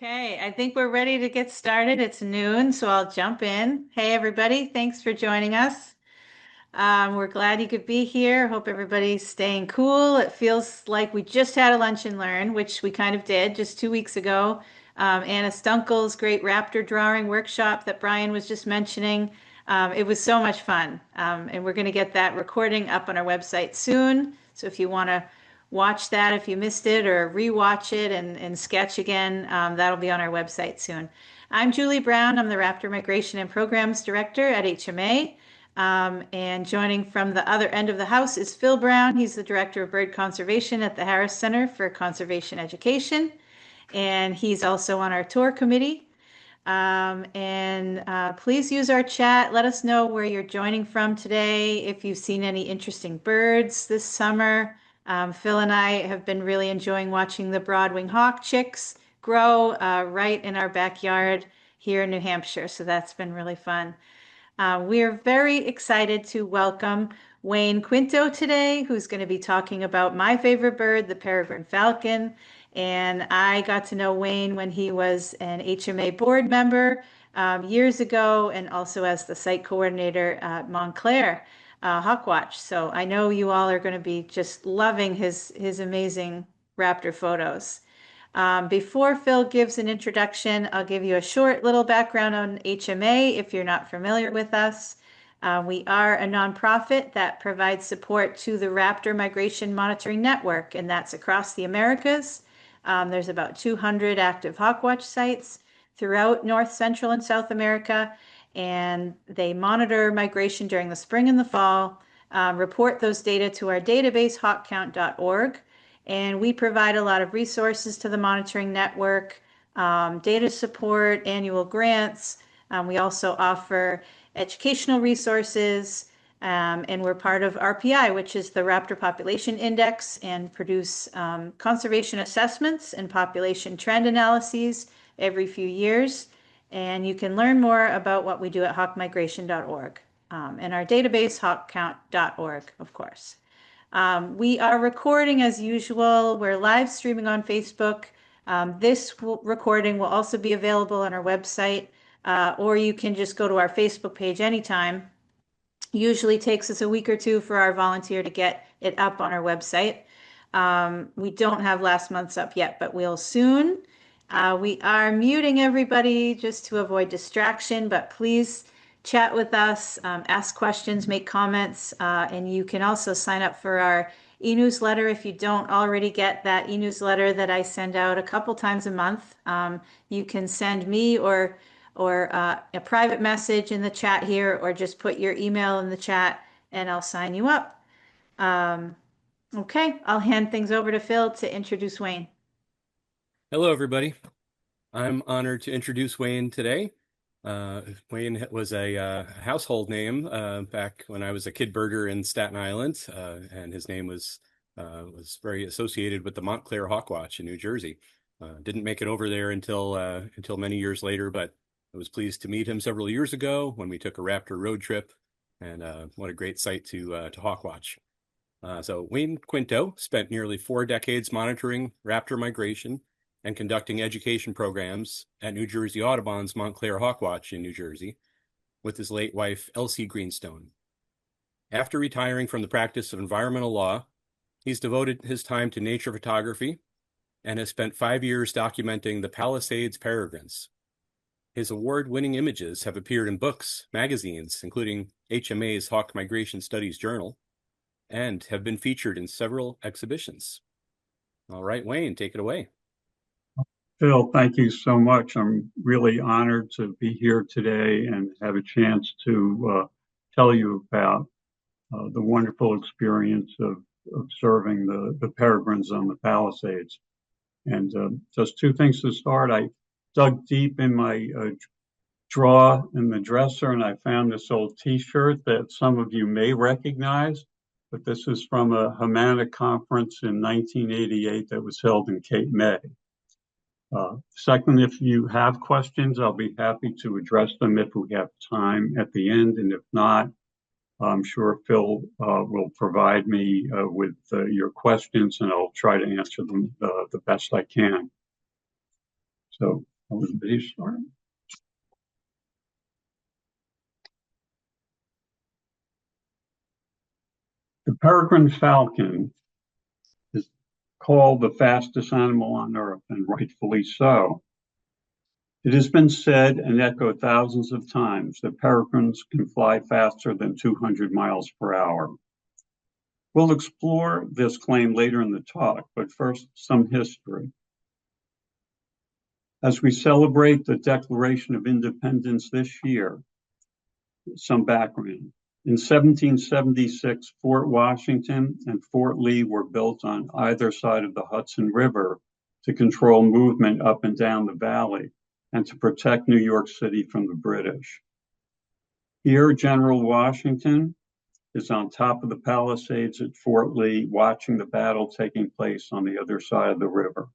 Okay, I think we're ready to get started. It's noon, so I'll jump in. Hey, everybody, thanks for joining us. We're glad you could be here. Hope everybody's staying cool. It feels like we just had a lunch and learn, which we kind of did just 2 weeks ago. Anna Stunkel's great raptor drawing workshop that Brian was just mentioning. It was so much fun. And we're going to get that recording up on our website soon. So if you want to watch that, if you missed it, or rewatch it and sketch again, that'll be on our website soon. I'm Julie Brown. I'm the Raptor Migration and Programs Director at HMA. And joining from the other end of the house is Phil Brown. He's the Director of Bird Conservation at the Harris Center for Conservation Education. And he's also on our tour committee. Please use our chat. Let us know where you're joining from today. If you've seen any interesting birds this summer. Phil and I have been really enjoying watching the broadwing hawk chicks grow right in our backyard here in New Hampshire. So that's been really fun. We're very excited to welcome Wayne Quinto today, who's going to be talking about my favorite bird, the Peregrine Falcon. And I got to know Wayne when he was an HMA board member years ago, and also as the site coordinator at Montclair Hawkwatch. So I know you all are going to be just loving his amazing raptor photos. Before Phil gives an introduction, I'll give you a short little background on HMA if you're not familiar with us. We are a nonprofit that provides support to the Raptor Migration Monitoring Network, and that's across the Americas. There's about 200 active Hawkwatch sites throughout North, Central, and South America, and they monitor migration during the spring and the fall, report those data to our database, hawkcount.org. And we provide a lot of resources to the monitoring network, data support, annual grants. We also offer educational resources, and we're part of RPI, which is the Raptor Population Index, and produce conservation assessments and population trend analyses every few years. And you can learn more about what we do at hawkmigration.org, and our database, hawkcount.org, of course. We are recording as usual. We're live streaming on Facebook. This recording will also be available on our website, or you can just go to our Facebook page anytime. Usually takes us a week or two for our volunteer to get it up on our website. We don't have last month's up yet, but we'll soon. We are muting everybody just to avoid distraction, but please chat with us, ask questions, make comments, and you can also sign up for our e-newsletter if you don't already get that e-newsletter that I send out a couple times a month. You can send me or a private message in the chat here, or just put your email in the chat and I'll sign you up. Okay, I'll hand things over to Phil to introduce Wayne. Hello, everybody. I'm honored to introduce Wayne today. Wayne was a household name back when I was a kid birder in Staten Island, and his name was very associated with the Montclair Hawkwatch in New Jersey. Didn't make it over there until many years later, but I was pleased to meet him several years ago when we took a raptor road trip, and what a great site to hawkwatch. So Wayne Quinto spent nearly 4 decades monitoring raptor migration and conducting education programs at New Jersey Audubon's Montclair Hawkwatch in New Jersey with his late wife, Elsie Greenstone. After retiring from the practice of environmental law, he's devoted his time to nature photography and has spent 5 years documenting the Palisades Peregrines. His award-winning images have appeared in books, magazines, including HMA's Hawk Migration Studies Journal, and have been featured in several exhibitions. All right, Wayne, take it away. Phil, thank you so much. I'm really honored to be here today and have a chance to tell you about the wonderful experience of observing the peregrines on the Palisades. And just 2 things to start. I dug deep in my drawer in the dresser, and I found this old T-shirt that some of you may recognize, but this is from a Humana conference in 1988 that was held in Cape May. Second, if you have questions, I'll be happy to address them if we have time at the end, and if not, I'm sure Phil will provide me with your questions, and I'll try to answer them the best I can. So I was ready to start. The Peregrine Falcon is called the fastest animal on Earth, and rightfully so. It has been said and echoed thousands of times that peregrines can fly faster than 200 miles per hour. We'll explore this claim later in the talk, but first, some history. As we celebrate the Declaration of Independence this year, some background. In 1776, Fort Washington and Fort Lee were built on either side of the Hudson River to control movement up and down the valley and to protect New York City from the British. Here, General Washington is on top of the Palisades at Fort Lee, watching the battle taking place on the other side of the river.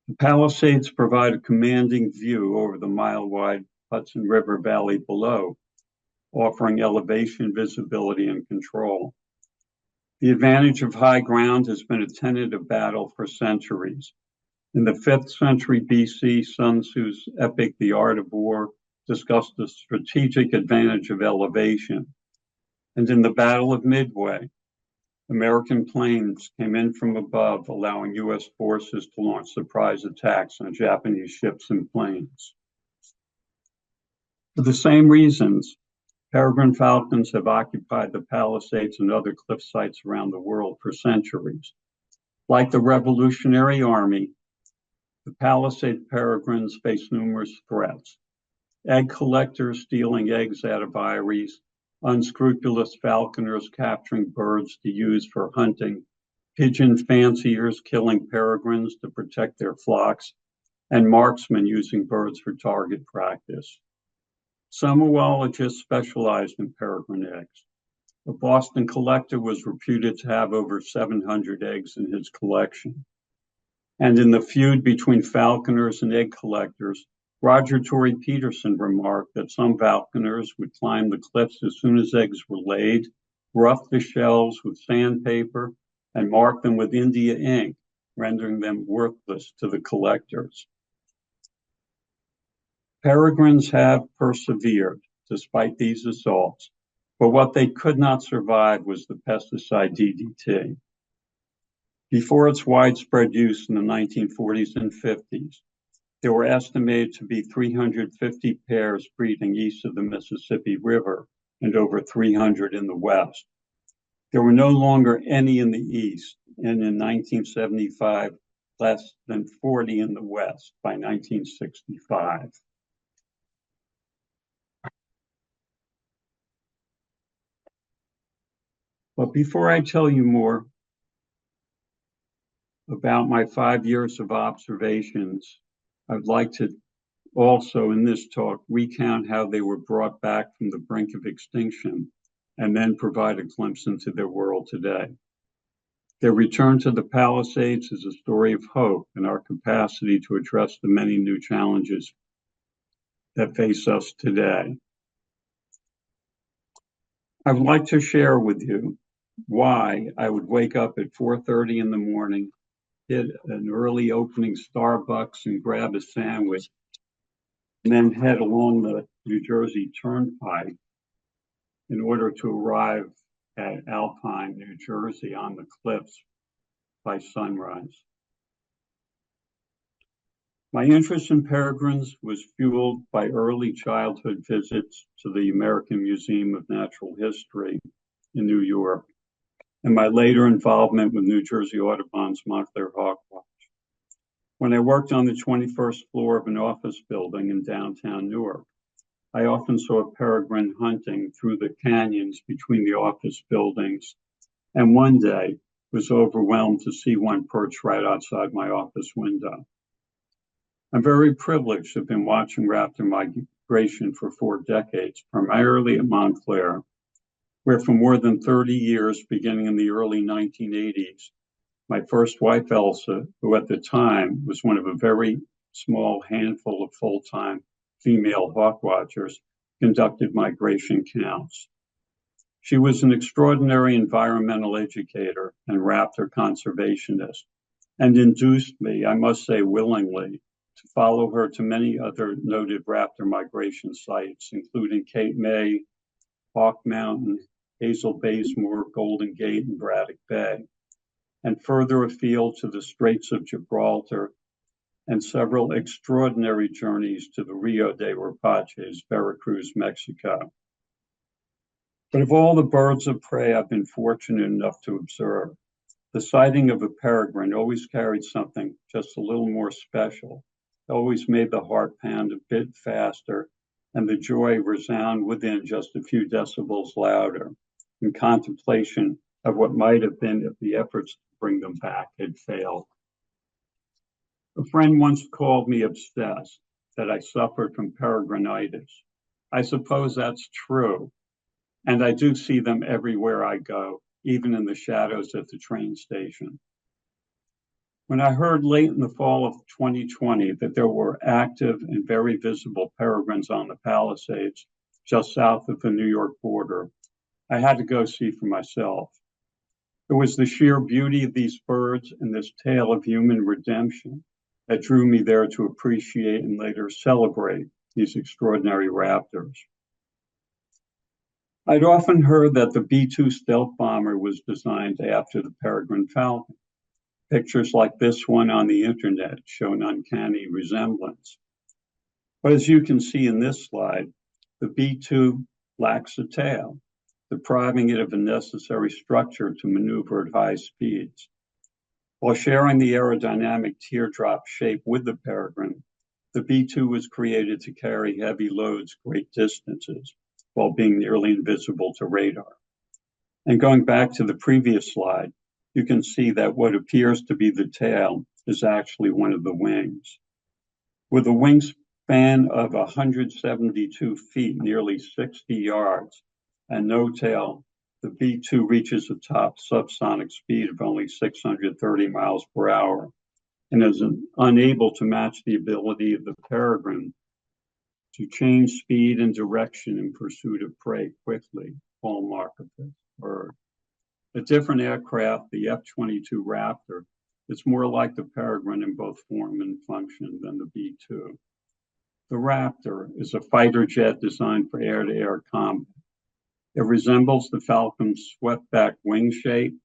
The Palisades provide a commanding view over the mile-wide Hudson River Valley below, offering elevation, visibility, and control. The advantage of high ground has been a tenet of battle for centuries. In the 5th century BC, Sun Tzu's epic, The Art of War, discussed the strategic advantage of elevation. And in the Battle of Midway, American planes came in from above, allowing U.S. forces to launch surprise attacks on Japanese ships and planes. For the same reasons, Peregrine falcons have occupied the Palisades and other cliff sites around the world for centuries. Like the Revolutionary Army, the Palisade peregrines face numerous threats. Egg collectors stealing eggs out of eyries, unscrupulous falconers capturing birds to use for hunting, pigeon fanciers killing peregrines to protect their flocks, and marksmen using birds for target practice. Some zoologists specialized in peregrine eggs. A Boston collector was reputed to have over 700 eggs in his collection. And in the feud between falconers and egg collectors, Roger Tory Peterson remarked that some falconers would climb the cliffs as soon as eggs were laid, rough the shells with sandpaper, and mark them with India ink, rendering them worthless to the collectors. Peregrines have persevered despite these assaults, but what they could not survive was the pesticide DDT. Before its widespread use in the 1940s and 50s, there were estimated to be 350 pairs breeding east of the Mississippi River and over 300 in the west. There were no longer any in the east, and in 1975, less than 40 in the west by 1965. But before I tell you more about my 5 years of observations, I'd like to also in this talk recount how they were brought back from the brink of extinction and then provide a glimpse into their world today. Their return to the Palisades is a story of hope and our capacity to address the many new challenges that face us today. I would like to share with you why I would wake up at 4:30 in the morning, hit an early opening Starbucks and grab a sandwich, and then head along the New Jersey Turnpike in order to arrive at Alpine, New Jersey on the cliffs by sunrise. My interest in peregrines was fueled by early childhood visits to the American Museum of Natural History in New York, and my later involvement with New Jersey Audubon's Montclair Hawk Watch. When I worked on the 21st floor of an office building in downtown Newark, I often saw peregrine hunting through the canyons between the office buildings, and one day was overwhelmed to see one perched right outside my office window. I'm very privileged to have been watching raptor migration for 4 decades, primarily at Montclair, where for more than 30 years, beginning in the early 1980s, my first wife, Elsa, who at the time was one of a very small handful of full-time female hawk watchers, conducted migration counts. She was an extraordinary environmental educator and raptor conservationist, and induced me, I must say willingly, to follow her to many other noted raptor migration sites, including Cape May, Hawk Mountain, Hazel Baysmore, Golden Gate, and Braddock Bay, and further afield to the Straits of Gibraltar, and several extraordinary journeys to the Rio de Rapaces, Veracruz, Mexico. But of all the birds of prey I've been fortunate enough to observe, the sighting of a peregrine always carried something just a little more special. It always made the heart pound a bit faster and the joy resound within just a few decibels louder in contemplation of what might have been if the efforts to bring them back had failed. A friend once called me obsessed that I suffered from peregrinitis. I suppose that's true, and I do see them everywhere I go, even in the shadows at the train station. When I heard late in the fall of 2020 that there were active and very visible peregrines on the Palisades, just south of the New York border, I had to go see for myself. It was the sheer beauty of these birds and this tale of human redemption that drew me there to appreciate and later celebrate these extraordinary raptors. I'd often heard that the B-2 stealth bomber was designed after the Peregrine Falcon. Pictures like this one on the internet show an uncanny resemblance. But as you can see in this slide, the B-2 lacks a tail, depriving it of a necessary structure to maneuver at high speeds. While sharing the aerodynamic teardrop shape with the Peregrine, the B-2 was created to carry heavy loads great distances while being nearly invisible to radar. And going back to the previous slide, you can see that what appears to be the tail is actually one of the wings. With a wingspan of 172 feet, nearly 60 yards, and no tail, the B-2 reaches a top subsonic speed of only 630 miles per hour and is unable to match the ability of the Peregrine to change speed and direction in pursuit of prey quickly, hallmark of this bird. A different aircraft, the F-22 Raptor, is more like the Peregrine in both form and function than the B-2. The Raptor is a fighter jet designed for air-to-air combat. It resembles the Falcon's swept-back wing shape,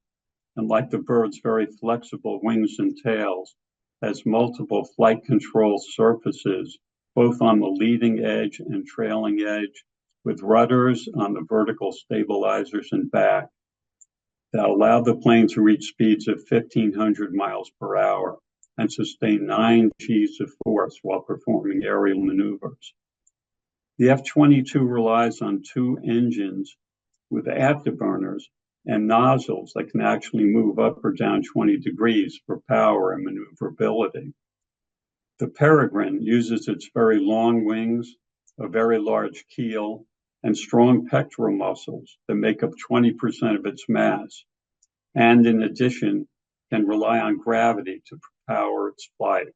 and like the bird's very flexible wings and tails, has multiple flight control surfaces, both on the leading edge and trailing edge, with rudders on the vertical stabilizers and back that allow the plane to reach speeds of 1,500 miles per hour and sustain 9 Gs of force while performing aerial maneuvers. The F-22 relies on 2 engines with afterburners and nozzles that can actually move up or down 20 degrees for power and maneuverability. The Peregrine uses its very long wings, a very large keel, and strong pectoral muscles that make up 20% of its mass, and in addition, can rely on gravity to power its flight.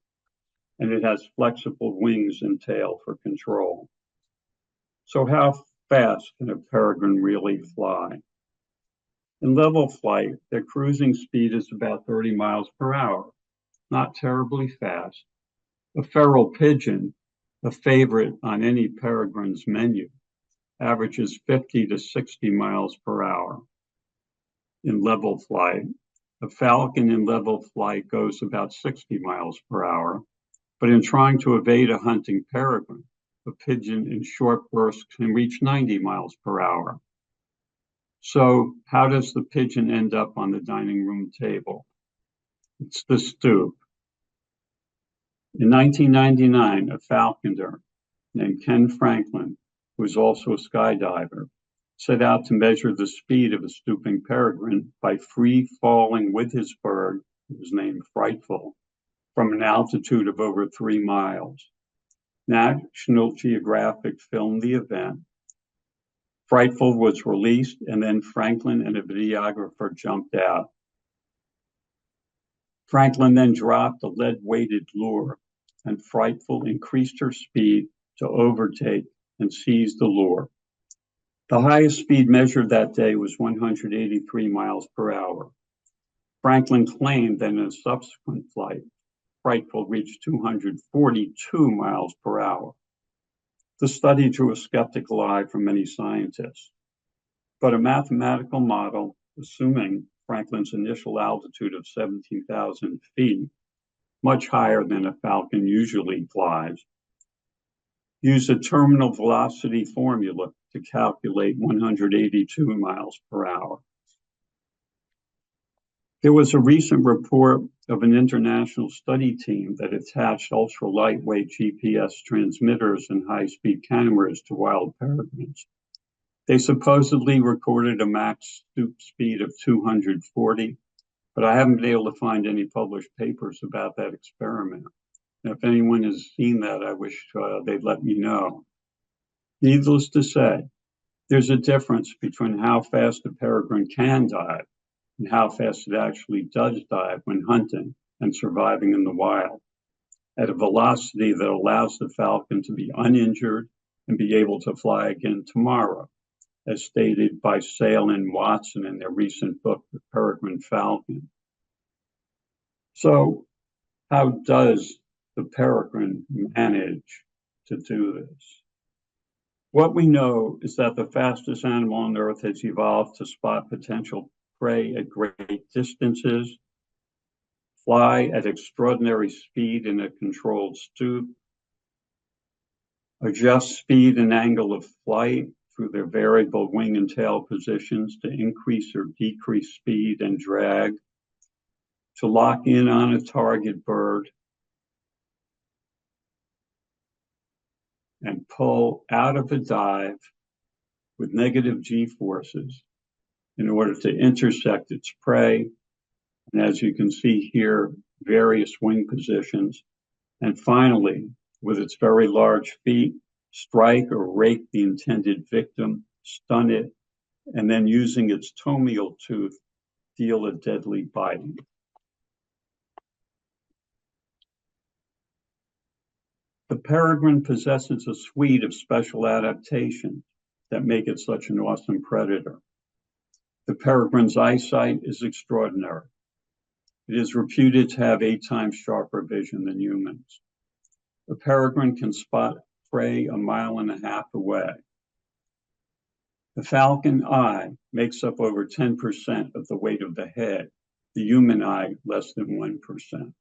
And it has flexible wings and tail for control. So how fast can a Peregrine really fly? In level flight, their cruising speed is about 30 miles per hour, not terribly fast. A feral pigeon, a favorite on any Peregrine's menu, averages 50 to 60 miles per hour in level flight. A falcon in level flight goes about 60 miles per hour, but in trying to evade a hunting peregrine, a pigeon in short bursts can reach 90 miles per hour. So how does the pigeon end up on the dining room table? It's the stoop. In 1999, a falconer named Ken Franklin, who was also a skydiver, set out to measure the speed of a stooping peregrine by free falling with his bird, who was named Frightful, from an altitude of over 3 miles. National Geographic filmed the event. Frightful was released, and then Franklin and a videographer jumped out. Franklin then dropped a lead-weighted lure, and Frightful increased her speed to overtake and seize the lure. The highest speed measured that day was 183 miles per hour. Franklin claimed that in a subsequent flight, frightful reached 242 miles per hour. The study drew a skeptical eye from many scientists, but a mathematical model, assuming Franklin's initial altitude of 17,000 feet, much higher than a falcon usually flies, used a terminal velocity formula to calculate 182 miles per hour. There was a recent report of an international study team that attached ultra-lightweight GPS transmitters and high-speed cameras to wild peregrines. They supposedly recorded a max stoop speed of 240, but I haven't been able to find any published papers about that experiment. And if anyone has seen that, I wish they'd let me know. Needless to say, there's a difference between how fast a peregrine can dive and how fast it actually does dive when hunting and surviving in the wild, at a velocity that allows the falcon to be uninjured and be able to fly again tomorrow, as stated by Sale and Watson in their recent book, The Peregrine Falcon. So how does the peregrine manage to do this? What we know is that the fastest animal on Earth has evolved to spot potential prey at great distances, fly at extraordinary speed in a controlled stoop, adjust speed and angle of flight through their variable wing and tail positions to increase or decrease speed and drag, to lock in on a target bird, and pull out of a dive with negative G-forces in order to intersect its prey. And as you can see here, various wing positions. And finally, with its very large feet, strike or rake the intended victim, stun it, and then using its tomial tooth, deal a deadly biting. The peregrine possesses a suite of special adaptations that make it such an awesome predator. The peregrine's eyesight is extraordinary. It is reputed to have 8 times sharper vision than humans. The peregrine can spot prey a mile and a half away. The falcon eye makes up over 10% of the weight of the head, the human eye less than 1%.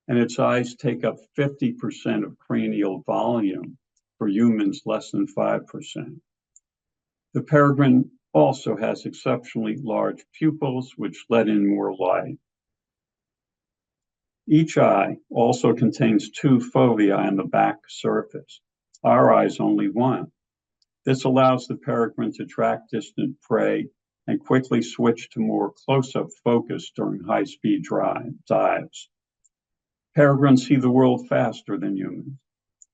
And its eyes take up 50% of cranial volume, for humans less than 5%. The peregrine also has exceptionally large pupils, which let in more light. Each eye also contains 2 fovea on the back surface. Our eye's only 1. This allows the peregrine to track distant prey and quickly switch to more close-up focus during high-speed dives. Peregrines see the world faster than humans,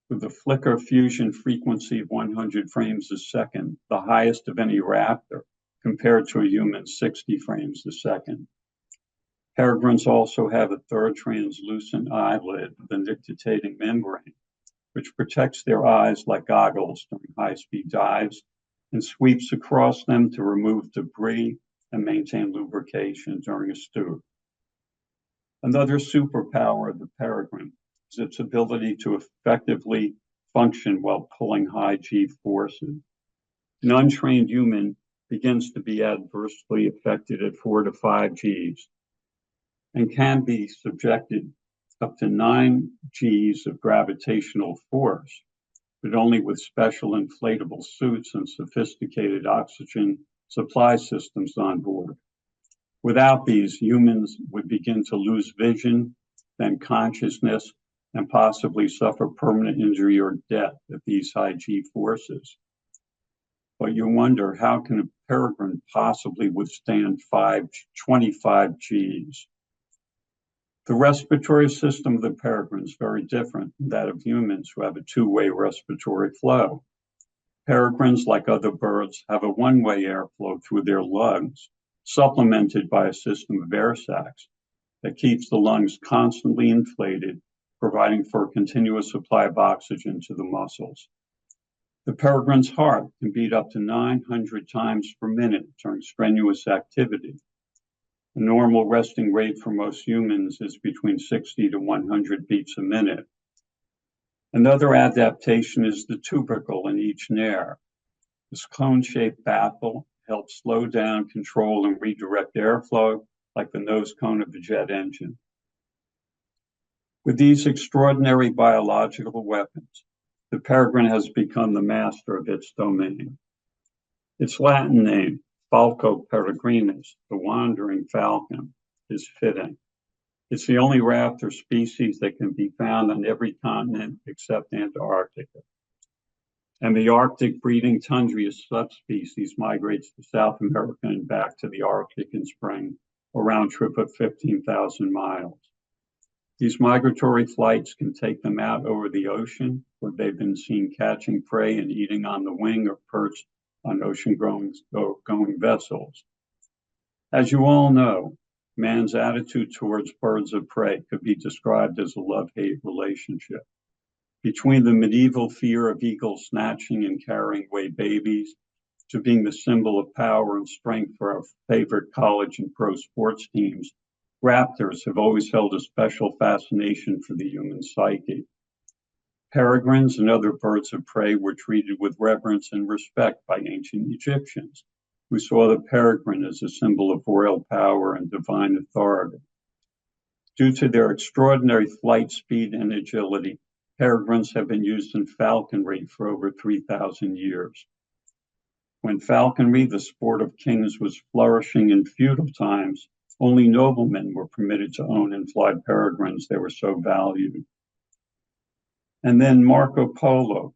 with a flicker fusion frequency of 100 frames a second, the highest of any raptor, compared to a human's 60 frames a second. Peregrines also have a third translucent eyelid with a nictitating membrane, which protects their eyes like goggles during high-speed dives and sweeps across them to remove debris and maintain lubrication during a stoop. Another superpower of the peregrine is its ability to effectively function while pulling high G forces. An untrained human begins to be adversely affected at 4 to 5 Gs and can be subjected up to 9 Gs of gravitational force, but only with special inflatable suits and sophisticated oxygen supply systems on board. Without these, humans would begin to lose vision, then consciousness, and possibly suffer permanent injury or death at these high G forces. But you wonder, how can a peregrine possibly withstand 25 Gs? The respiratory system of the peregrine is very different than that of humans, who have a 2-way respiratory flow. Peregrines, like other birds, have a 1-way airflow through their lungs, supplemented by a system of air sacs that keeps the lungs constantly inflated, providing for a continuous supply of oxygen to the muscles. The peregrine's heart can beat up to 900 times per minute during strenuous activity. The normal resting rate for most humans is between 60 to 100 beats a minute. Another adaptation is the tubercle in each nair. This cone-shaped baffle helps slow down, control, and redirect airflow like the nose cone of a jet engine. With these extraordinary biological weapons, the peregrine has become the master of its domain. Its Latin name, Falco peregrinus, the wandering falcon, is fitting. It's the only raptor species that can be found on every continent except Antarctica. And the Arctic breeding tundra subspecies migrates to South America and back to the Arctic in spring, a round trip of 15,000 miles. These migratory flights can take them out over the ocean, where they've been seen catching prey and eating on the wing or perched on ocean-going vessels. As you all know, man's attitude towards birds of prey could be described as a love-hate relationship. Between the medieval fear of eagles snatching and carrying away babies, to being the symbol of power and strength for our favorite college and pro sports teams, raptors have always held a special fascination for the human psyche. Peregrines and other birds of prey were treated with reverence and respect by ancient Egyptians, who saw the peregrine as a symbol of royal power and divine authority. Due to their extraordinary flight speed and agility, peregrines have been used in falconry for over 3,000 years. When falconry, the sport of kings, was flourishing in feudal times, only noblemen were permitted to own and fly peregrines. They were so valued. And then Marco Polo,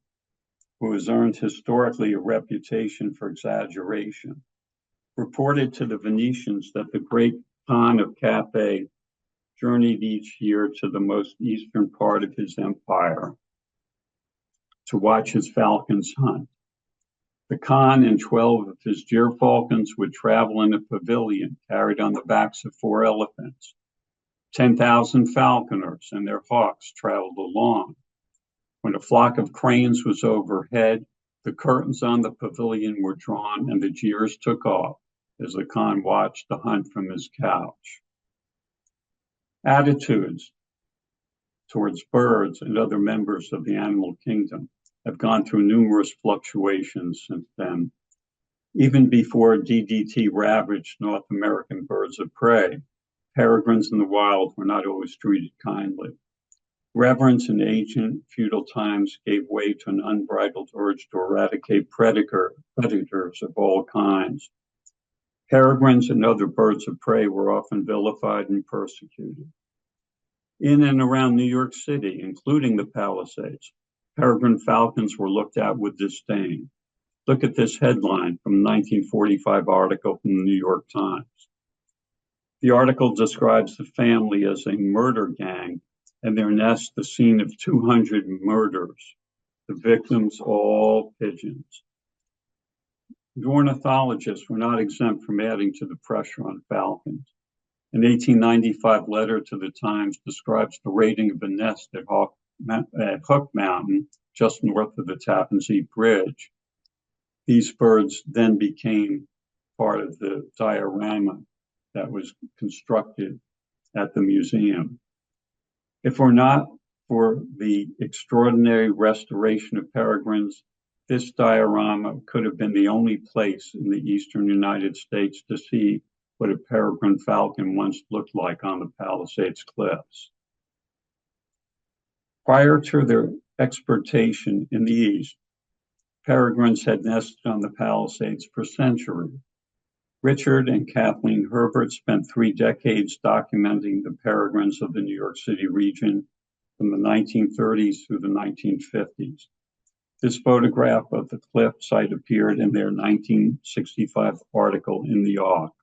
who has earned historically a reputation for exaggeration, reported to the Venetians that the great Khan of Cathay journeyed each year to the most eastern part of his empire to watch his falcons hunt. The Khan and 12 of his falcons would travel in a pavilion carried on the backs of 4 elephants. 10,000 falconers and their hawks traveled along. When a flock of cranes was overhead, the curtains on the pavilion were drawn and the jeers took off as the Khan watched the hunt from his couch. Attitudes towards birds and other members of the animal kingdom have gone through numerous fluctuations since then. Even before DDT ravaged North American birds of prey, peregrines in the wild were not always treated kindly. Reverence in ancient feudal times gave way to an unbridled urge to eradicate predators of all kinds. Peregrines and other birds of prey were often vilified and persecuted. In and around New York City, including the Palisades, peregrine falcons were looked at with disdain. Look at this headline from a 1945 article from the New York Times. The article describes the family as a murder gang and their nest the scene of 200 murders, the victims all pigeons. The ornithologists were not exempt from adding to the pressure on falcons. An 1895 letter to the Times describes the raiding of a nest at Hook Mountain, just north of the Tappan Zee Bridge. These birds then became part of the diorama that was constructed at the museum. If we're not for the extraordinary restoration of peregrines, this diorama could have been the only place in the eastern United States to see what a peregrine falcon once looked like on the Palisades cliffs. Prior to their exportation in the East, peregrines had nested on the Palisades for centuries. Richard and Kathleen Herbert spent 3 decades documenting the peregrines of the New York City region from the 1930s through the 1950s. This photograph of the cliff site appeared in their 1965 article in the Auk.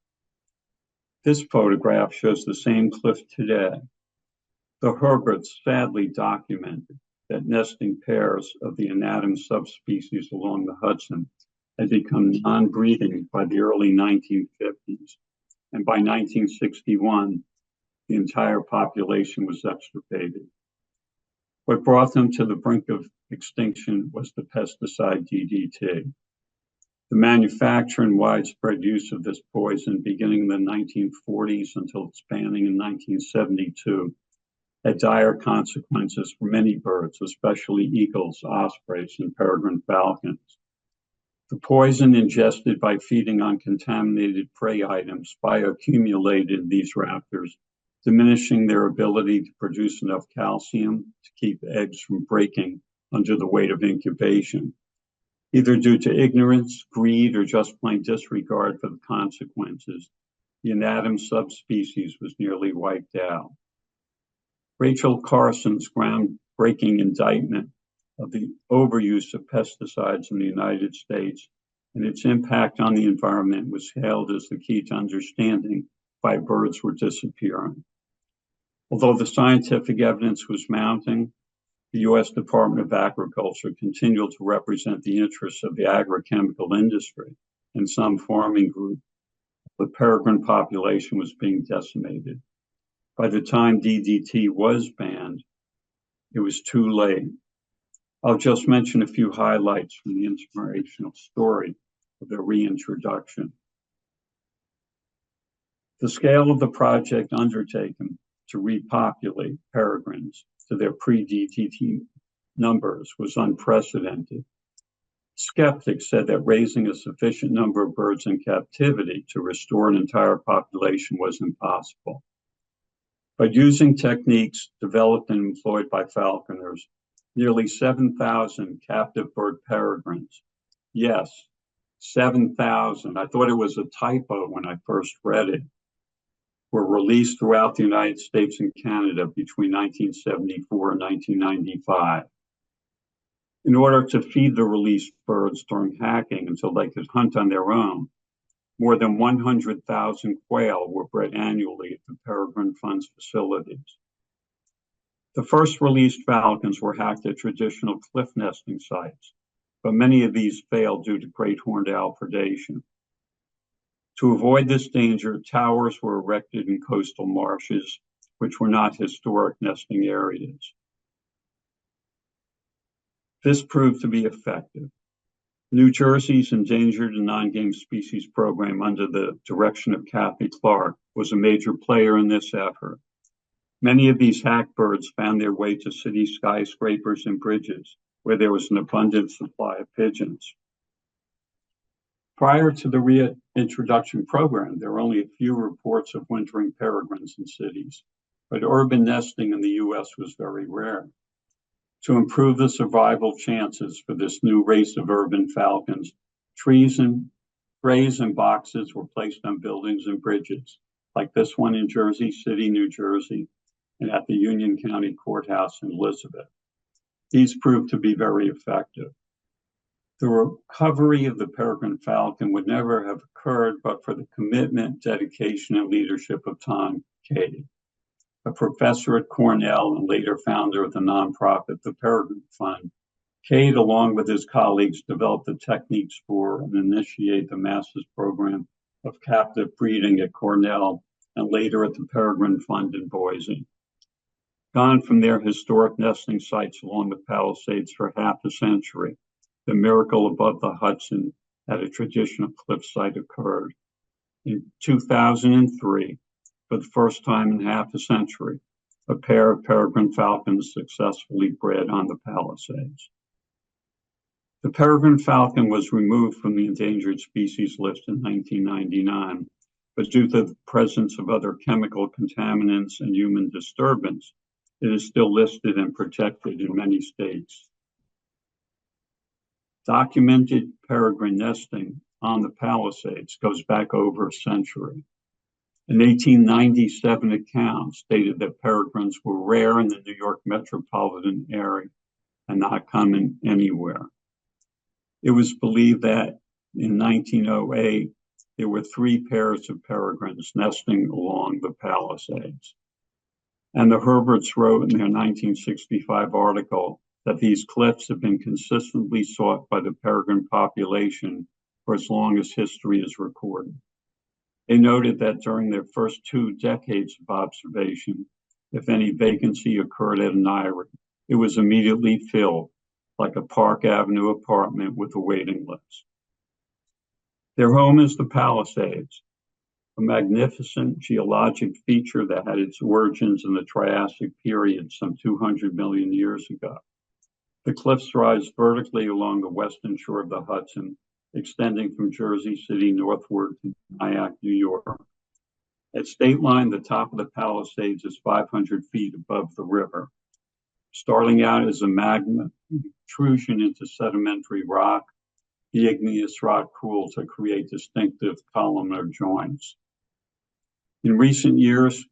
This photograph shows the same cliff today. The Herberts sadly documented that nesting pairs of the anatom subspecies along the Hudson had become non-breeding by the early 1950s, and by 1961, the entire population was extirpated. What brought them to the brink of extinction was the pesticide DDT. The manufacture and widespread use of this poison beginning in the 1940s until its banning in 1972 had dire consequences for many birds, especially eagles, ospreys, and peregrine falcons. The poison ingested by feeding on contaminated prey items bioaccumulated in these raptors, diminishing their ability to produce enough calcium to keep eggs from breaking under the weight of incubation. Either due to ignorance, greed, or just plain disregard for the consequences, the anatom subspecies was nearly wiped out. Rachel Carson's groundbreaking indictment of the overuse of pesticides in the United States and its impact on the environment was hailed as the key to understanding why birds were disappearing. Although the scientific evidence was mounting, the U.S. Department of Agriculture continued to represent the interests of the agrochemical industry and some farming group. The peregrine population was being decimated. By the time DDT was banned, it was too late. I'll just mention a few highlights from the inspirational story of their reintroduction. The scale of the project undertaken to repopulate peregrines to their pre-DDT numbers was unprecedented. Skeptics said that raising a sufficient number of birds in captivity to restore an entire population was impossible. But using techniques developed and employed by falconers, nearly 7,000 captive bird peregrines, yes, 7,000, I thought it was a typo when I first read it, were released throughout the United States and Canada between 1974 and 1995. In order to feed the released birds during hacking until they could hunt on their own, more than 100,000 quail were bred annually at the Peregrine Fund's facilities. The first released falcons were hacked at traditional cliff nesting sites, but many of these failed due to great horned owl predation. To avoid this danger, towers were erected in coastal marshes, which were not historic nesting areas. This proved to be effective. New Jersey's Endangered and Non-Game Species Program, under the direction of Kathy Clark, was a major player in this effort. Many of these hacked birds found their way to city skyscrapers and bridges, where there was an abundant supply of pigeons. Prior to the reintroduction program, there were only a few reports of wintering peregrines in cities, but urban nesting in the U.S. was very rare. To improve the survival chances for this new race of urban falcons, trays and boxes were placed on buildings and bridges, like this one in Jersey City, New Jersey, and at the Union County Courthouse in Elizabeth. These proved to be very effective. The recovery of the peregrine falcon would never have occurred but for the commitment, dedication, and leadership of Tom Cade, a professor at Cornell and later founder of the nonprofit, the Peregrine Fund. Cade, along with his colleagues, developed the techniques for and initiated the Masters program of captive breeding at Cornell and later at the Peregrine Fund in Boise. Gone from their historic nesting sites along the Palisades for half a century, the miracle above the Hudson at a traditional cliff site occurred. In 2003, for the first time in half a century, a pair of peregrine falcons successfully bred on the Palisades. The peregrine falcon was removed from the endangered species list in 1999, but due to the presence of other chemical contaminants and human disturbance, it is still listed and protected in many states. Documented peregrine nesting on the Palisades goes back over a century. An 1897 account stated that peregrines were rare in the New York metropolitan area and not common anywhere. It was believed that in 1908, there were 3 pairs of peregrines nesting along the Palisades. And the Herberts wrote in their 1965 article that these cliffs have been consistently sought by the peregrine population for as long as history is recorded. They noted that during their first 2 decades of observation, if any vacancy occurred at an eyrie, it was immediately filled, like a Park Avenue apartment with a waiting list. Their home is the Palisades, a magnificent geologic feature that had its origins in the Triassic period some 200 million years ago. The cliffs rise vertically along the western shore of the Hudson, extending from Jersey City northward to Nyack, New York. At State Line, the top of the Palisades is 500 feet above the river. Starting out as a magma intrusion into sedimentary rock, the igneous rock cools to create distinctive columnar joints. In recent years,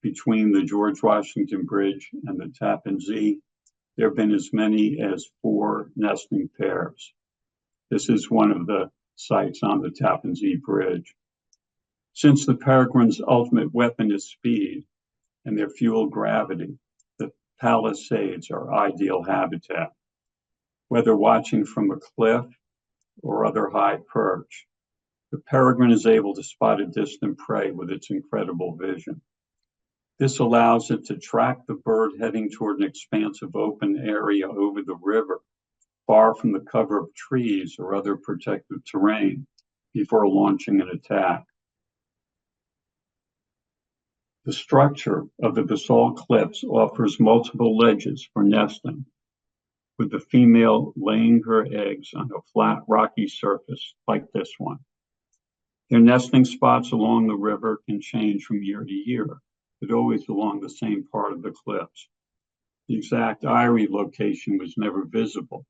between the George Washington Bridge and the Tappan Zee, there have been as many as 4 nesting pairs. This is one of the sites on the Tappan Zee Bridge. Since the peregrine's ultimate weapon is speed and their fuel gravity, the Palisades are ideal habitat. Whether watching from a cliff or other high perch, the peregrine is able to spot a distant prey with its incredible vision. This allows it to track the bird heading toward an expansive open area over the river, far from the cover of trees or other protective terrain, before launching an attack. The structure of the basalt cliffs offers multiple ledges for nesting, with the female laying her eggs on a flat, rocky surface like this one. Their nesting spots along the river can change from year to year, but always along the same part of the cliffs. The exact eyrie location was never visible.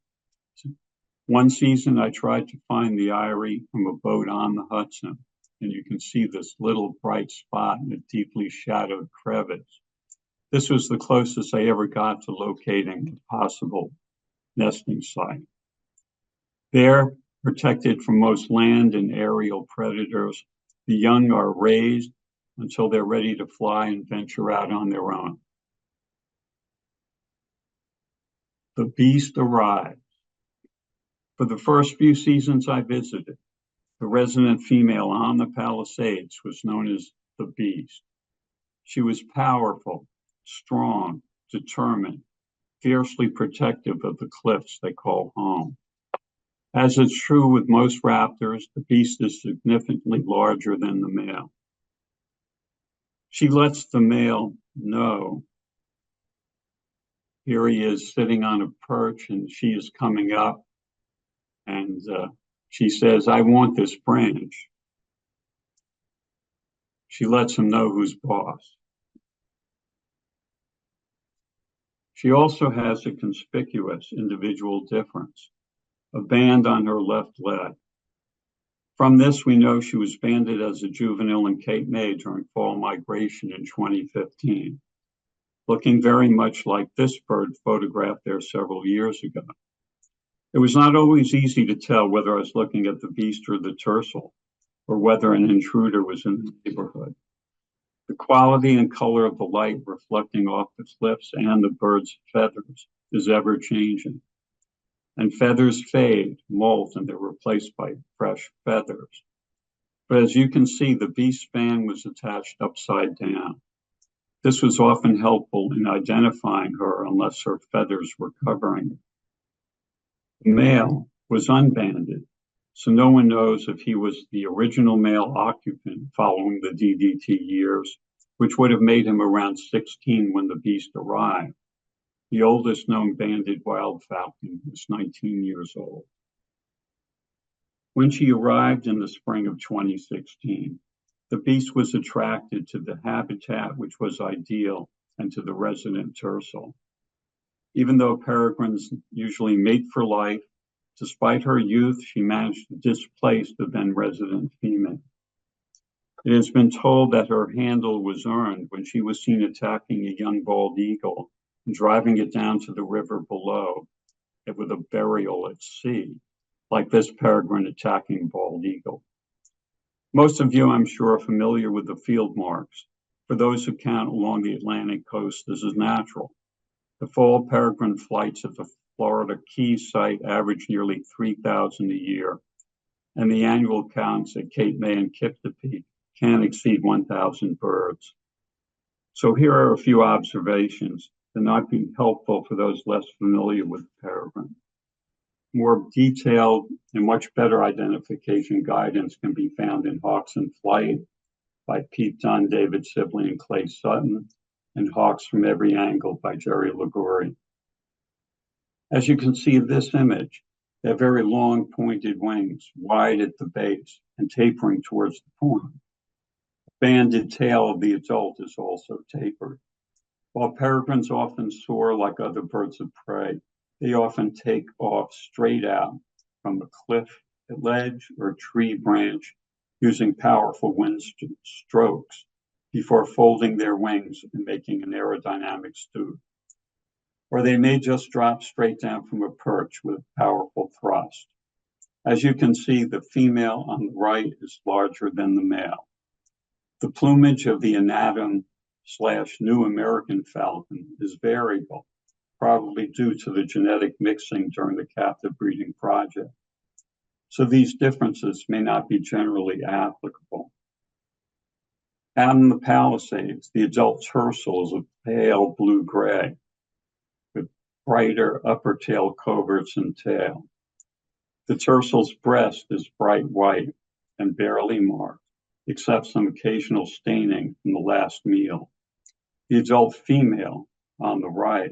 One season, I tried to find the eyrie from a boat on the Hudson, and you can see this little bright spot in a deeply shadowed crevice. This was the closest I ever got to locating a possible nesting site. There, protected from most land and aerial predators, the young are raised until they're ready to fly and venture out on their own. The beast arrives. For the first few seasons I visited, the resident female on the Palisades was known as the beast. She was powerful, strong, determined, fiercely protective of the cliffs they call home. As is true with most raptors, the beast is significantly larger than the male. She lets the male know. Here he is sitting on a perch and she is coming up, and she says, "I want this branch." She lets him know who's boss. She also has a conspicuous individual difference, a band on her left leg. From this, we know she was banded as a juvenile in Cape May during fall migration in 2015, looking very much like this bird photographed there several years ago. It was not always easy to tell whether I was looking at the beast or the tiercel, or whether an intruder was in the neighborhood. The quality and color of the light reflecting off the cliffs and the bird's feathers is ever changing. And feathers fade, molt, and they're replaced by fresh feathers. But as you can see, the beast band was attached upside down. This was often helpful in identifying her unless her feathers were covering it. The male was unbanded, so no one knows if he was the original male occupant following the DDT years, which would have made him around 16 when the beast arrived. The oldest known banded wild falcon was 19 years old. When she arrived in the spring of 2016, the beast was attracted to the habitat, which was ideal, and to the resident tiercel. Even though peregrines usually mate for life, despite her youth, she managed to displace the then resident female. It has been told that her handle was earned when she was seen attacking a young bald eagle and driving it down to the river below with a burial at sea, like this peregrine attacking bald eagle. Most of you, I'm sure, are familiar with the field marks. For those who count along the Atlantic coast, this is natural. The fall peregrine flights at the Florida Keys site average nearly 3,000 a year, and the annual counts at Cape May and Kiptopee can exceed 1,000 birds. So here are a few observations that might be helpful for those less familiar with the peregrine. More detailed and much better identification guidance can be found in Hawks in Flight by Pete Dunn, David Sibley, and Clay Sutton, and Hawks from Every Angle by Jerry Liguri. As you can see in this image, they have very long pointed wings, wide at the base and tapering towards the point. The banded tail of the adult is also tapered. While peregrines often soar like other birds of prey, they often take off straight out from a cliff ledge or tree branch using powerful wind strokes before folding their wings and making an aerodynamic stoop. Or they may just drop straight down from a perch with powerful thrust. As you can see, the female on the right is larger than the male. The plumage of the New American falcon is variable, probably due to the genetic mixing during the captive breeding project. So these differences may not be generally applicable. Out in the Palisades, the adult tiercel is a pale blue-gray with brighter upper tail coverts and tail. The tiercel's breast is bright white and barely marked, except some occasional staining from the last meal. The adult female on the right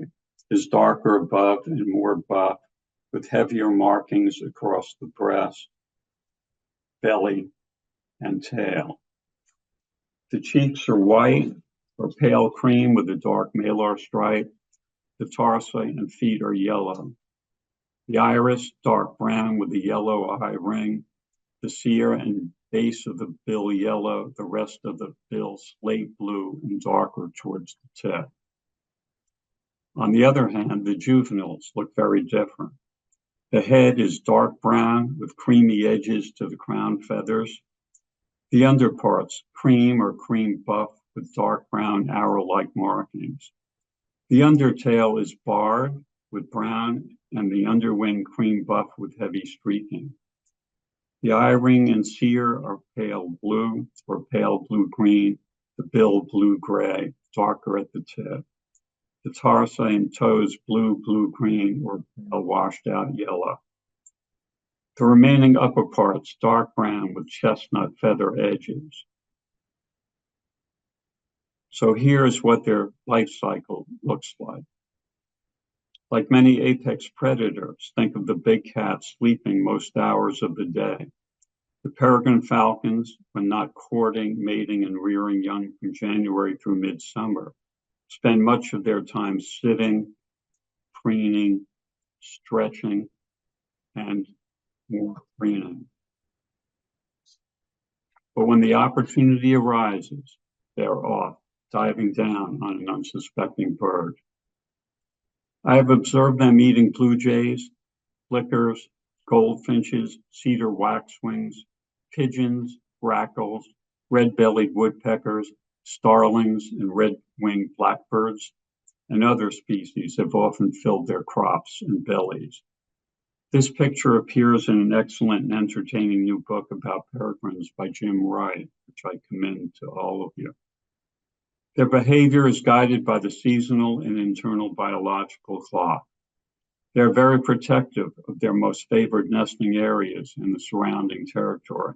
is darker above and more buff, with heavier markings across the breast, belly, and tail. The cheeks are white or pale cream with a dark malar stripe. The tarsi and feet are yellow. The iris, dark brown with a yellow eye ring. The cere and base of the bill yellow, the rest of the bill slate blue and darker towards the tip. On the other hand, the juveniles look very different. The head is dark brown with creamy edges to the crown feathers. The underparts, cream or cream buff with dark brown arrow-like markings. The undertail is barred with brown and the underwing cream buff with heavy streaking. The eye ring and cere are pale blue or pale blue-green, the bill blue-gray, darker at the tip. The tarsi and toes blue, blue-green, or pale washed-out yellow. The remaining upper parts dark brown with chestnut feather edges. So here's what their life cycle looks like. Like many apex predators, think of the big cat sleeping most hours of the day. The peregrine falcons, when not courting, mating, and rearing young from January through midsummer, spend much of their time sitting, preening, stretching, and more preening. But when the opportunity arises, they're off, diving down on an unsuspecting bird. I have observed them eating blue jays, flickers, goldfinches, cedar waxwings, pigeons, grackles, red-bellied woodpeckers, starlings, and red-winged blackbirds, and other species have often filled their crops and bellies. This picture appears in an excellent and entertaining new book about peregrines by Jim Wright, which I commend to all of you. Their behavior is guided by the seasonal and internal biological clock. They are very protective of their most favored nesting areas in the surrounding territory.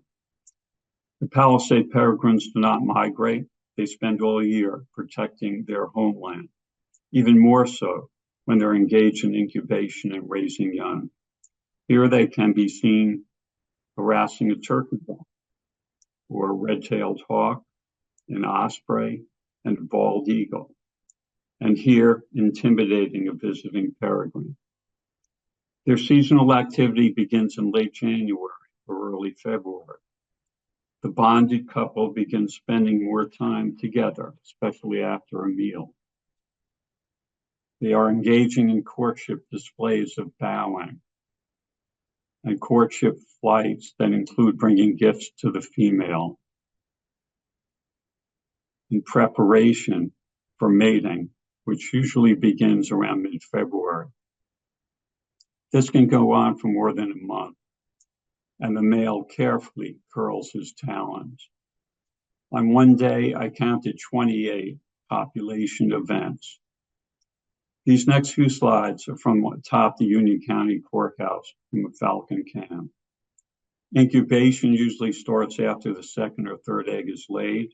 The Palisade peregrines do not migrate. They spend all year protecting their homeland, even more so when they're engaged in incubation and raising young. Here they can be seen harassing a turkey buck, or a red-tailed hawk, an osprey, and a bald eagle, and here intimidating a visiting peregrine. Their seasonal activity begins in late January or early February. The bonded couple begins spending more time together, especially after a meal. They are engaging in courtship displays of bowing and courtship flights that include bringing gifts to the female in preparation for mating, which usually begins around mid-February. This can go on for more than a month, and the male carefully curls his talons. On one day, I counted 28 copulation events. These next few slides are from atop the Union County Courthouse from a falcon camp. Incubation usually starts after the second or third egg is laid.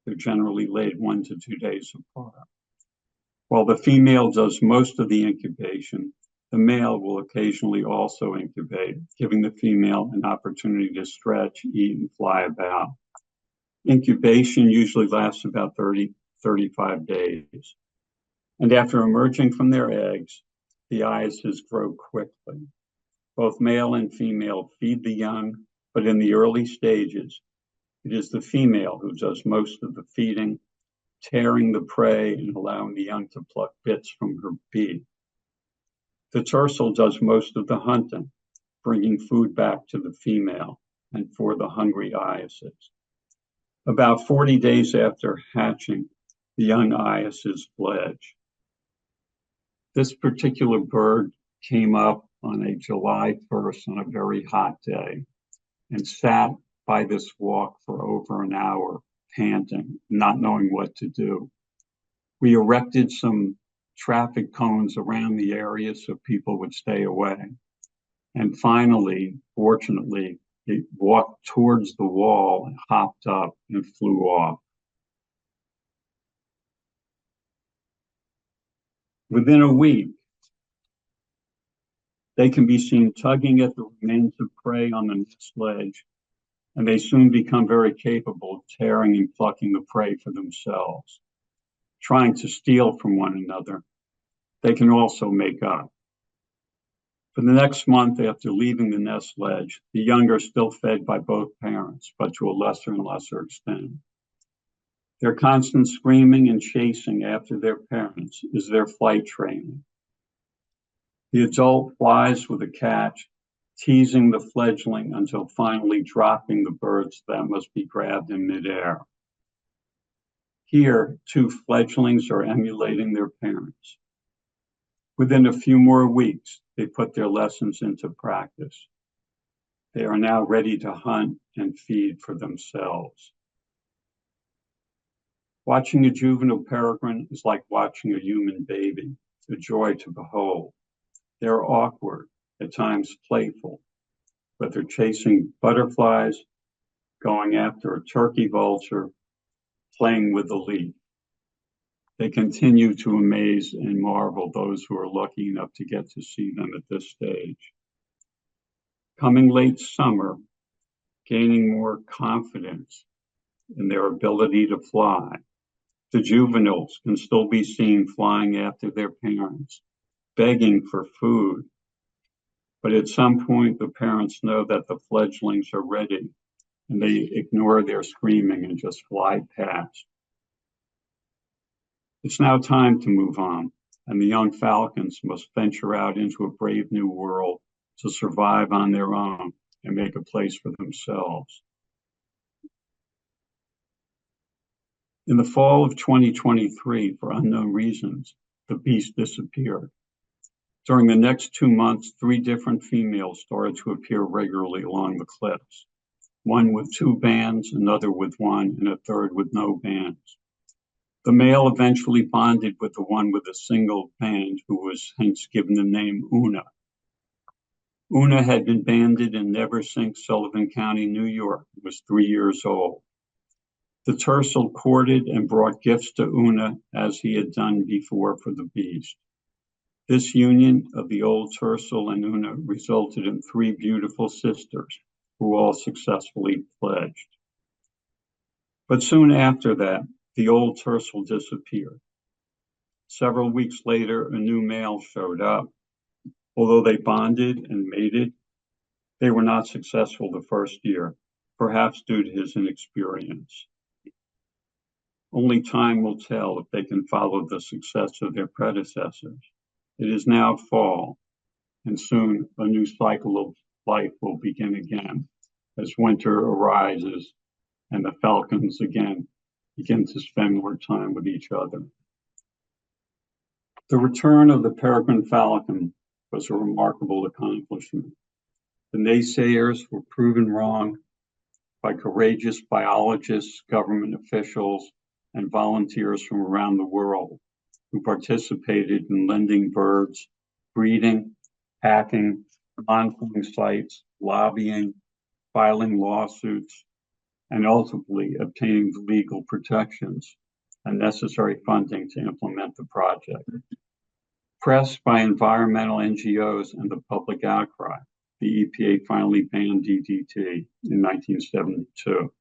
They're generally laid 1 to 2 days apart. While the female does most of the incubation, the male will occasionally also incubate, giving the female an opportunity to stretch, eat, and fly about. Incubation usually lasts about 35 days. And after emerging from their eggs, the irises grow quickly. Both male and female feed the young, but in the early stages, it is the female who does most of the feeding, tearing the prey and allowing the young to pluck bits from her beak. The tiercel does most of the hunting, bringing food back to the female and for the hungry irises. About 40 days after hatching, the young irises fledge. This particular bird came up on a July 1st on a very hot day and sat by this walk for over an hour, panting, not knowing what to do. We erected some traffic cones around the area so people would stay away. And finally, fortunately, it walked towards the wall and hopped up and flew off. Within a week, they can be seen tugging at the remains of prey on the nest ledge, and they soon become very capable of tearing and plucking the prey for themselves, trying to steal from one another. They can also make up. For the next month after leaving the nest ledge, the young are still fed by both parents, but to a lesser and lesser extent. Their constant screaming and chasing after their parents is their flight training. The adult flies with a catch, teasing the fledgling until finally dropping the birds that must be grabbed in midair. Here, 2 fledglings are emulating their parents. Within a few more weeks, they put their lessons into practice. They are now ready to hunt and feed for themselves. Watching a juvenile peregrine is like watching a human baby, a joy to behold. They're awkward, at times playful, but they're chasing butterflies, going after a turkey vulture, playing with the leaf. They continue to amaze and marvel those who are lucky enough to get to see them at this stage. Coming late summer, gaining more confidence in their ability to fly, the juveniles can still be seen flying after their parents, begging for food. But at some point, the parents know that the fledglings are ready, and they ignore their screaming and just fly past. It's now time to move on, and the young falcons must venture out into a brave new world to survive on their own and make a place for themselves. In the fall of 2023, for unknown reasons, the beast disappeared. During the next 2 months, 3 different females started to appear regularly along the cliffs, one with 2 bands, another with 1, and a third with no bands. The male eventually bonded with the one with a single band, who was hence given the name Una. Una had been banded in Neversink, Sullivan County, New York, and was 3 years old. The tiercel courted and brought gifts to Una as he had done before for the beast. This union of the old tiercel and Una resulted in 3 beautiful sisters, who all successfully fledged. But soon after that, the old tiercel disappeared. Several weeks later, a new male showed up. Although they bonded and mated, they were not successful the first year, perhaps due to his inexperience. Only time will tell if they can follow the success of their predecessors. It is now fall, and soon a new cycle of life will begin again as winter arises and the falcons again begin to spend more time with each other. The return of the Peregrine Falcon was a remarkable accomplishment. The naysayers were proven wrong by courageous biologists, government officials, and volunteers from around the world who participated in lending birds, breeding, hacking, monitoring sites, lobbying, filing lawsuits, and ultimately obtaining the legal protections and necessary funding to implement the project. Pressed by environmental NGOs and the public outcry, the EPA finally banned DDT in 1972.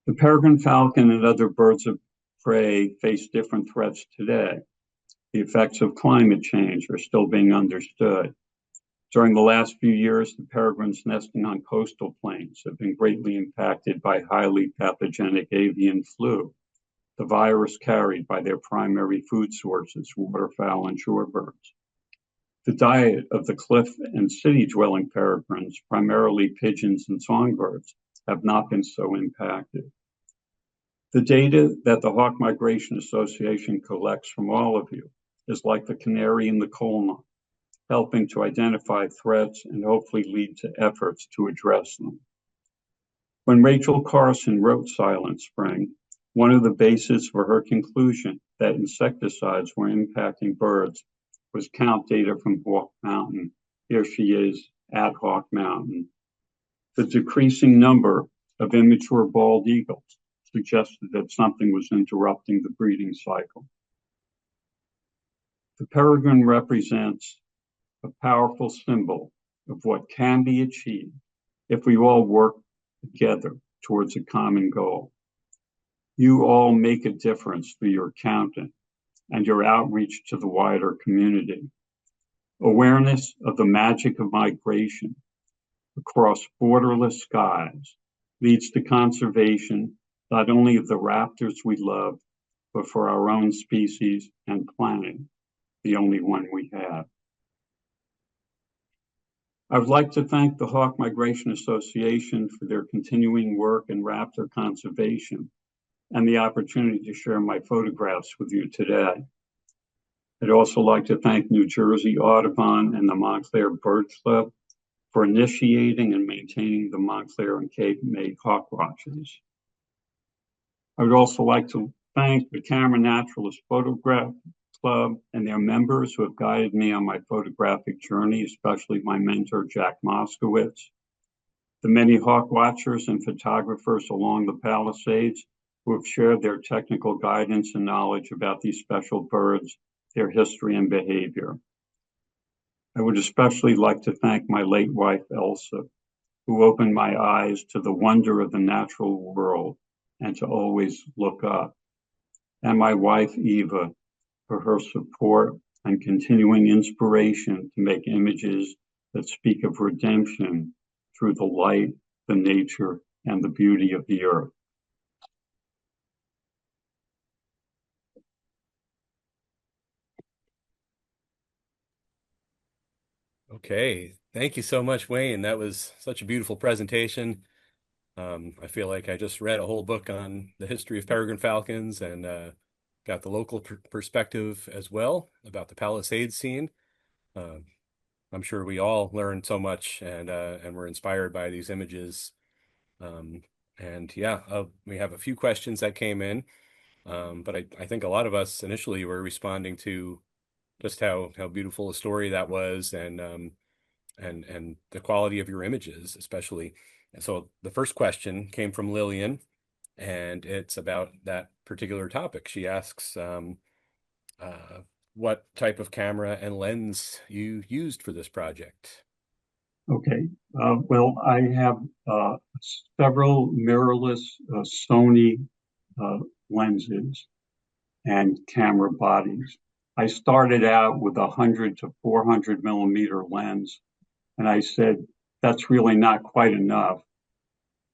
The peregrine falcon and other birds of prey face different threats today. The effects of climate change are still being understood. During the last few years, the peregrines nesting on coastal plains have been greatly impacted by highly pathogenic avian flu, the virus carried by their primary food sources, waterfowl and shorebirds. The diet of the cliff and city-dwelling peregrines, primarily pigeons and songbirds, have not been so impacted. The data that the Hawk Migration Association collects from all of you is like the canary in the coal mine, helping to identify threats and hopefully lead to efforts to address them. When Rachel Carson wrote Silent Spring, one of the bases for her conclusion that insecticides were impacting birds was count data from Hawk Mountain. Here she is at Hawk Mountain. The decreasing number of immature bald eagles suggested that something was interrupting the breeding cycle. The peregrine represents a powerful symbol of what can be achieved if we all work together towards a common goal. You all make a difference through your counting and your outreach to the wider community. Awareness of the magic of migration across borderless skies leads to conservation not only of the raptors we love, but for our own species and planet, the only one we have. I would like to thank the Hawk Migration Association for their continuing work in raptor conservation and the opportunity to share my photographs with you today. I'd also like to thank New Jersey Audubon and the Montclair Bird Club for initiating and maintaining the Montclair and Cape May hawk watches. I would also like to thank the Camera Naturalist Photograph Club and their members who have guided me on my photographic journey, especially my mentor, Jack Moskowitz, the many hawk watchers and photographers along the Palisades who have shared their technical guidance and knowledge about these special birds, their history and behavior. I would especially like to thank my late wife, Elsa, who opened my eyes to the wonder of the natural world and to always look up, and my wife, Eva, for her support and continuing inspiration to make images that speak of redemption through the light, the nature, and the beauty of the earth. Okay, thank you so much, Wayne. That was such a beautiful presentation. I feel like I just read a whole book on the history of peregrine falcons and got the local perspective as well about the Palisades scene. I'm sure we all learned so much and were inspired by these images. And yeah, we have a few questions that came in, but I think a lot of us initially were responding to just how beautiful a story that was and the quality of your images, especially. And so the first question came from Lillian, and it's about that particular topic. She asks what type of camera and lens you used for this project. Okay, well, I have several mirrorless Sony lenses and camera bodies. I started out with a 100 to 400 millimeter lens, and I said, that's really not quite enough.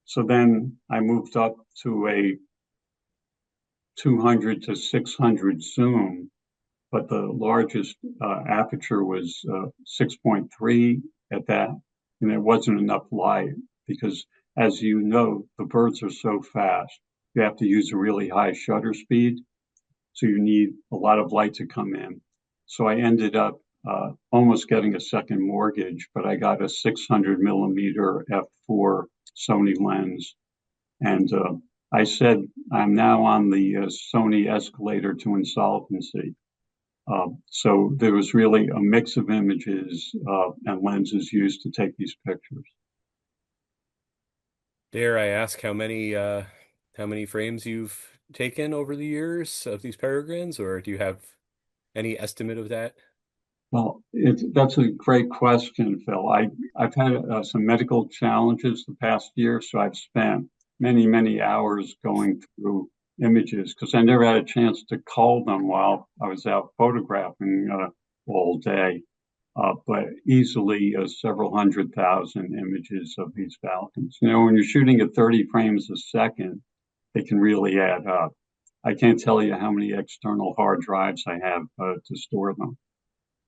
So then I moved up to a 200 to 600 zoom, but the largest aperture was 6.3 at that, and there wasn't enough light because, as you know, the birds are so fast. You have to use a really high shutter speed, so you need a lot of light to come in. So I ended up almost getting a second mortgage, but I got a 600 millimeter f4 Sony lens, and I said I'm now on the Sony escalator to insolvency. So there was really a mix of images and lenses used to take these pictures. Dare I ask how many frames you've taken over the years of these peregrines, or do you have any estimate of that? Well, that's a great question, Phil. I've had some medical challenges the past year, so I've spent many, many hours going through images because I never had a chance to cull them while I was out photographing all day. But easily several 100,000 images of these falcons. You know, when you're shooting at 30 frames a second, they can really add up. I can't tell you how many external hard drives I have to store them.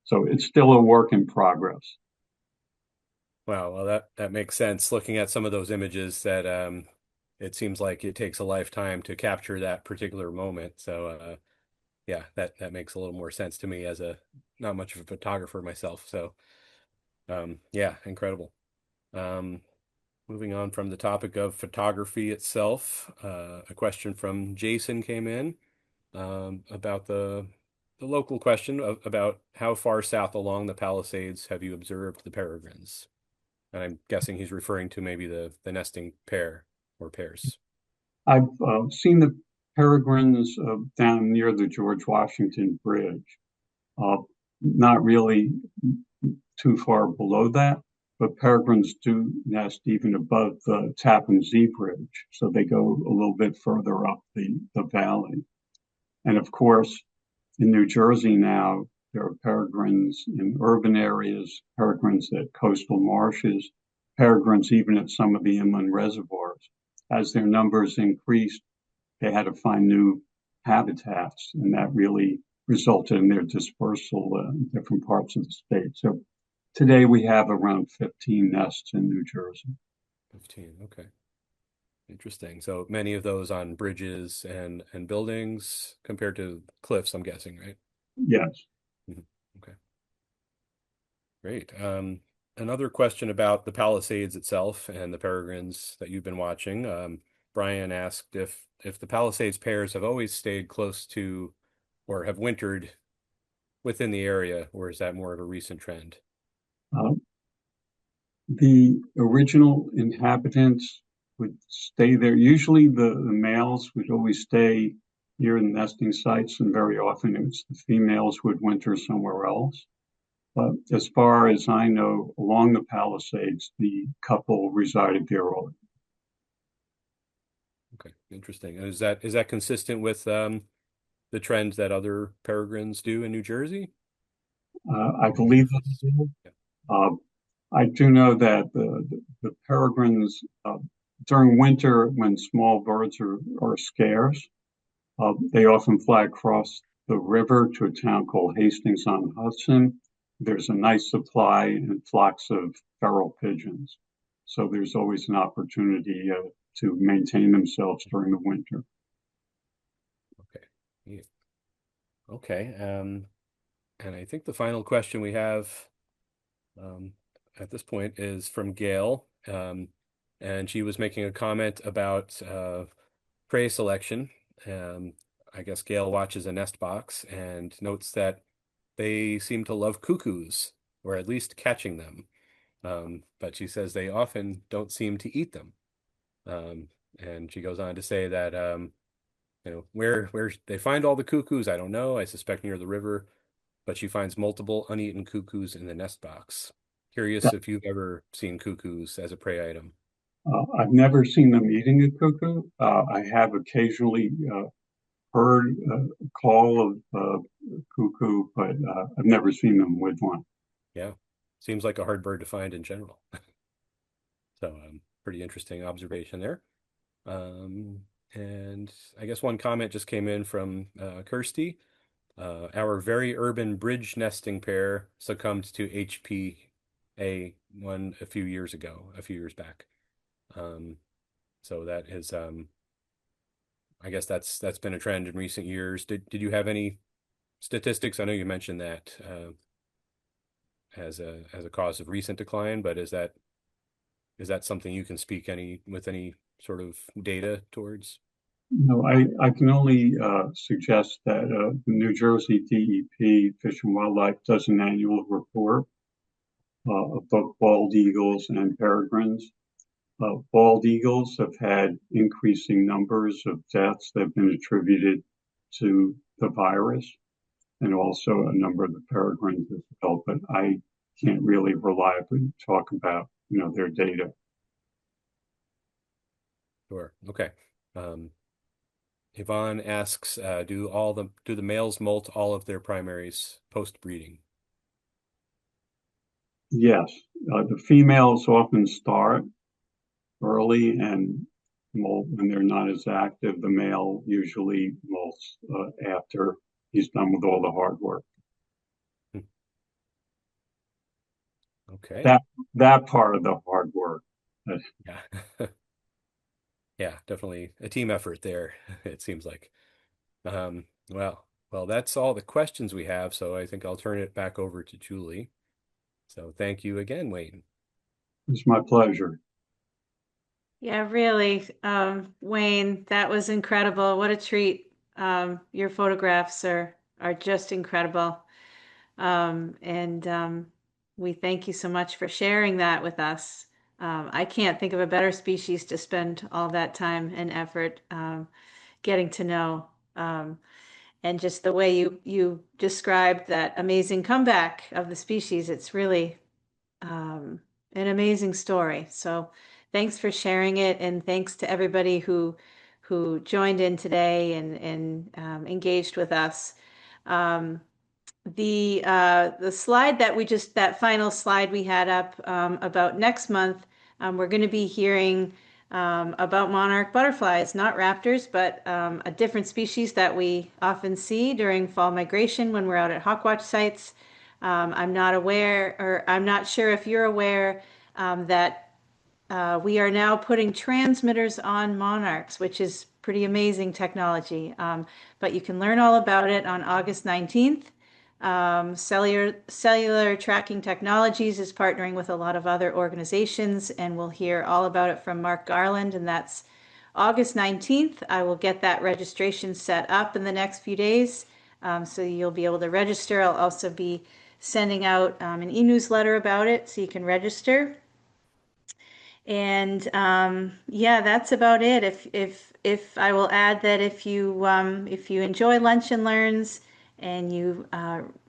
So it's still a work in progress. Wow, well that makes sense. Looking at some of those images that it seems like it takes a lifetime to capture that particular moment. So yeah, that makes a little more sense to me as a not much of a photographer myself. So yeah, incredible. Um, moving on from the topic of photography itself, a question from Jason came in about the local question about how far south along the Palisades have you observed the peregrines? And I'm guessing he's referring to maybe the nesting pair or pairs. I've seen the peregrines down near the George Washington Bridge, uh, not really too far below that, but peregrines do nest even above the Tappan Zee Bridge, so they go a little bit further up the valley. And of course, in New Jersey now, there are peregrines in urban areas, peregrines at coastal marshes, peregrines even at some of the inland reservoirs. As their numbers increased, they had to find new habitats, and that really resulted in their dispersal in different parts of the state. So today we have around 15 nests in New Jersey. 15. Okay. Interesting. So many of those on bridges and buildings compared to cliffs, I'm guessing, right? Yes. Mhm. Okay. Great. Another question about the Palisades itself and the peregrines that you've been watching. Brian asked if the Palisades pairs have always stayed close to or have wintered within the area, or is that more of a recent trend? Uh, the original inhabitants would stay there. Usually the males would always stay near the nesting sites, and very often it's the females would winter somewhere else. But as far as I know, along the Palisades, the couple resided there all. Okay, interesting. And is that consistent with the trends that other peregrines do in New Jersey? I I'm not sure believe if that it's they do. yeah. Uh, I do know that the peregrines during winter, when small birds are scarce, they often fly across the river to a town called Hastings on Hudson. There's a nice supply and flocks of feral pigeons. So there's always an opportunity to maintain themselves during the winter. Okay. Yeah. Okay. And I think the final question we have um, at this point is from Gail. And she was making a comment about prey selection. Um, I guess Gail watches a nest box and notes that they seem to love cuckoos, or at least catching them. But she says they often don't seem to eat them. Um, and she goes on to say that where they find all the cuckoos, I don't know. I suspect near the river, but she finds multiple uneaten cuckoos in the nest box. Curious if you've ever seen cuckoos as a prey item. I've never seen them eating a cuckoo. I have occasionally heard a call of cuckoo, but I've never seen them with one. Yeah, seems like a hard bird to find in general. So, pretty interesting observation there. Um, and I guess one comment just came in from Kirsty. Our very urban bridge nesting pair succumbed to HPA one a few years ago, a few years back. Um, so that is, I guess that's been a trend in recent years. Did you have any statistics? I know you mentioned that as a cause of recent decline, but is that something you can speak any with any sort of data towards? No, I can only suggest that the New Jersey DEP, Fish and Wildlife, does an annual report of both bald eagles and peregrines. Bald eagles have had increasing numbers of deaths that have been attributed to the virus, and also a number of the peregrines as well, but I can't really reliably talk about, their data. Sure. Okay. Yvonne asks, do the males molt all of their primaries post breeding? Yes, the females often start early and molt when they're not as active. The male usually molts after he's done with all the hard work. Okay. That part of the hard work. Yeah. Yeah, definitely a team effort there, it seems like. Well, that's all the questions we have, so I think I'll turn it back over to Julie. So thank you again, Wayne. It's my pleasure. Yeah, really, Wayne, that was incredible. What a treat. Your photographs are just incredible. And we thank you so much for sharing that with us. I can't think of a better species to spend all that time and effort getting to know. And just the way you described that amazing comeback of the species, it's really an amazing story. So thanks for sharing it, and thanks to everybody who joined in today and engaged with us. Um, the slide that final slide we had up about next month, we're going to be hearing about monarch butterflies, not raptors, but a different species that we often see during fall migration when we're out at hawkwatch sites. I'm not sure if you're aware that we are now putting transmitters on monarchs, which is pretty amazing technology. But you can learn all about it on August 19th. Cellular Tracking Technologies is partnering with a lot of other organizations, and we'll hear all about it from Mark Garland, and that's August 19th. I will get that registration set up in the next few days, so you'll be able to register. I'll also be sending out an e-newsletter about it, so you can register. And yeah, that's about it. If I will add that if you enjoy Lunch and Learns and you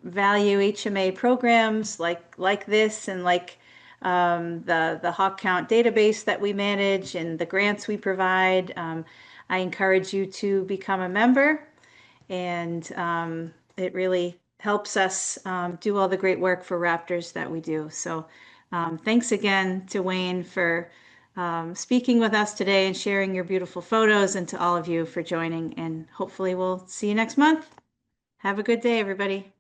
value HMA programs like this and like the Hawk Count database that we manage and the grants we provide, I encourage you to become a member, and it really helps us do all the great work for raptors that we do. So thanks again to Wayne for speaking with us today and sharing your beautiful photos, and to all of you for joining, and hopefully we'll see you next month. Have a good day, everybody.